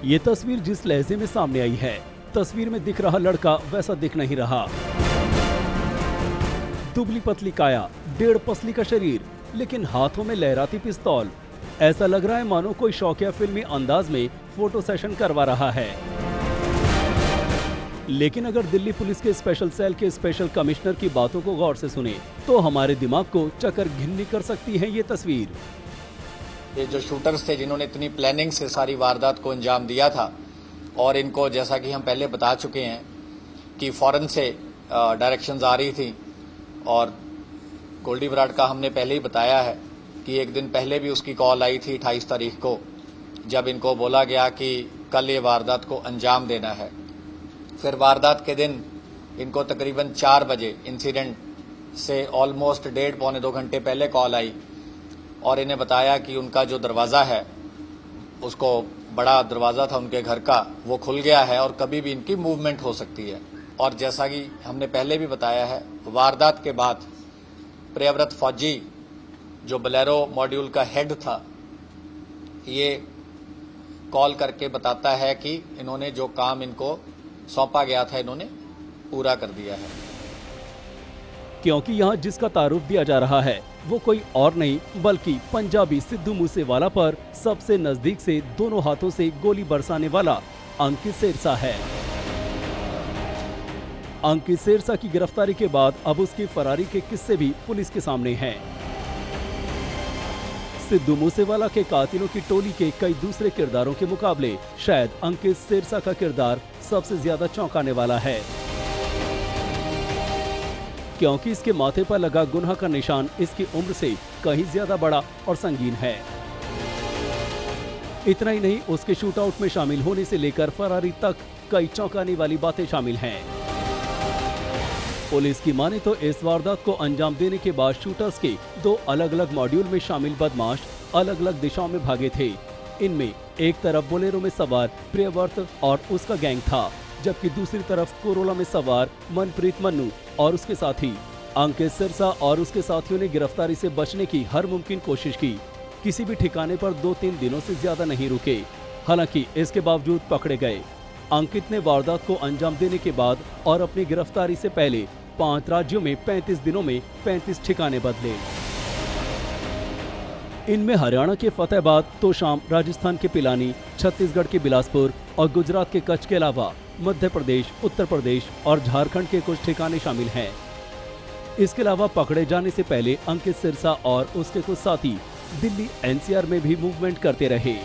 ये तस्वीर जिस लहजे में सामने आई है, तस्वीर में दिख रहा लड़का वैसा दिख नहीं रहा। दुबली पतली काया, 1.5 पसली का शरीर, लेकिन हाथों में लहराती पिस्तौल। ऐसा लग रहा है मानो कोई शौकिया फिल्मी अंदाज में फोटो सेशन करवा रहा है। लेकिन अगर दिल्ली पुलिस के स्पेशल सेल के स्पेशल कमिश्नर की बातों को गौर से सुने तो हमारे दिमाग को चक्कर घिन्नी कर सकती है ये तस्वीर। ये जो शूटर्स थे जिन्होंने इतनी प्लानिंग से सारी वारदात को अंजाम दिया था, और इनको जैसा कि हम पहले बता चुके हैं कि फॉरेन से डायरेक्शंस आ रही थी, और गोल्डी बराड़ का हमने पहले ही बताया है कि एक दिन पहले भी उसकी कॉल आई थी 28 तारीख को, जब इनको बोला गया कि कल ये वारदात को अंजाम देना है। फिर वारदात के दिन इनको तकरीबन 4 बजे इंसिडेंट से ऑलमोस्ट 1.5-पौने 2 घंटे पहले कॉल आई और इन्हें बताया कि उनका जो दरवाज़ा है, उसको बड़ा दरवाज़ा था उनके घर का, वो खुल गया है और कभी भी इनकी मूवमेंट हो सकती है। और जैसा कि हमने पहले भी बताया है, वारदात के बाद प्रियव्रत फौजी जो बोलेरो मॉड्यूल का हेड था, ये कॉल करके बताता है कि इन्होंने जो काम इनको सौंपा गया था इन्होंने पूरा कर दिया है। क्योंकि यहाँ जिसका तारुफ दिया जा रहा है वो कोई और नहीं बल्कि पंजाबी सिद्धू मूसेवाला पर सबसे नजदीक से दोनों हाथों से गोली बरसाने वाला अंकित सेरसा है। अंकित सेरसा की गिरफ्तारी के बाद अब उसकी फरारी के किस्से भी पुलिस के सामने हैं। सिद्धू मूसेवाला के कातिलों की टोली के कई दूसरे किरदारों के मुकाबले शायद अंकित सेरसा का किरदार सबसे ज्यादा चौंकाने वाला है, क्योंकि इसके माथे पर लगा गुनाह का निशान इसकी उम्र से कहीं ज्यादा बड़ा और संगीन है। इतना ही नहीं, उसके शूटआउट में शामिल होने से लेकर फरारी तक कई चौंकाने वाली बातें शामिल हैं। पुलिस की माने तो इस वारदात को अंजाम देने के बाद शूटर्स के 2 अलग अलग मॉड्यूल में शामिल बदमाश अलग अलग दिशाओं में भागे थे। इनमें एक तरफ बोलेरो में सवार प्रियव्रत और उसका गैंग था, जबकि दूसरी तरफ कोरोला में सवार मनप्रीत मन्नू और उसके साथी। अंकित सेरसा और उसके साथियों ने गिरफ्तारी से बचने की हर मुमकिन कोशिश की। किसी भी ठिकाने पर 2-3 दिनों से ज्यादा नहीं रुके, हालांकि इसके बावजूद पकड़े गए। अंकित ने वारदात को अंजाम देने के बाद और अपनी गिरफ्तारी से पहले 5 राज्यों में 35 दिनों में 35 ठिकाने बदले। इनमें हरियाणा के फतेहाबाद, तोशाम, राजस्थान के पिलानी, छत्तीसगढ़ के बिलासपुर और गुजरात के कच्छ के अलावा मध्य प्रदेश, उत्तर प्रदेश और झारखंड के कुछ ठिकाने शामिल हैं। इसके अलावा पकड़े जाने से पहले अंकित सेरसा और उसके कुछ साथी दिल्ली NCR में भी मूवमेंट करते रहे।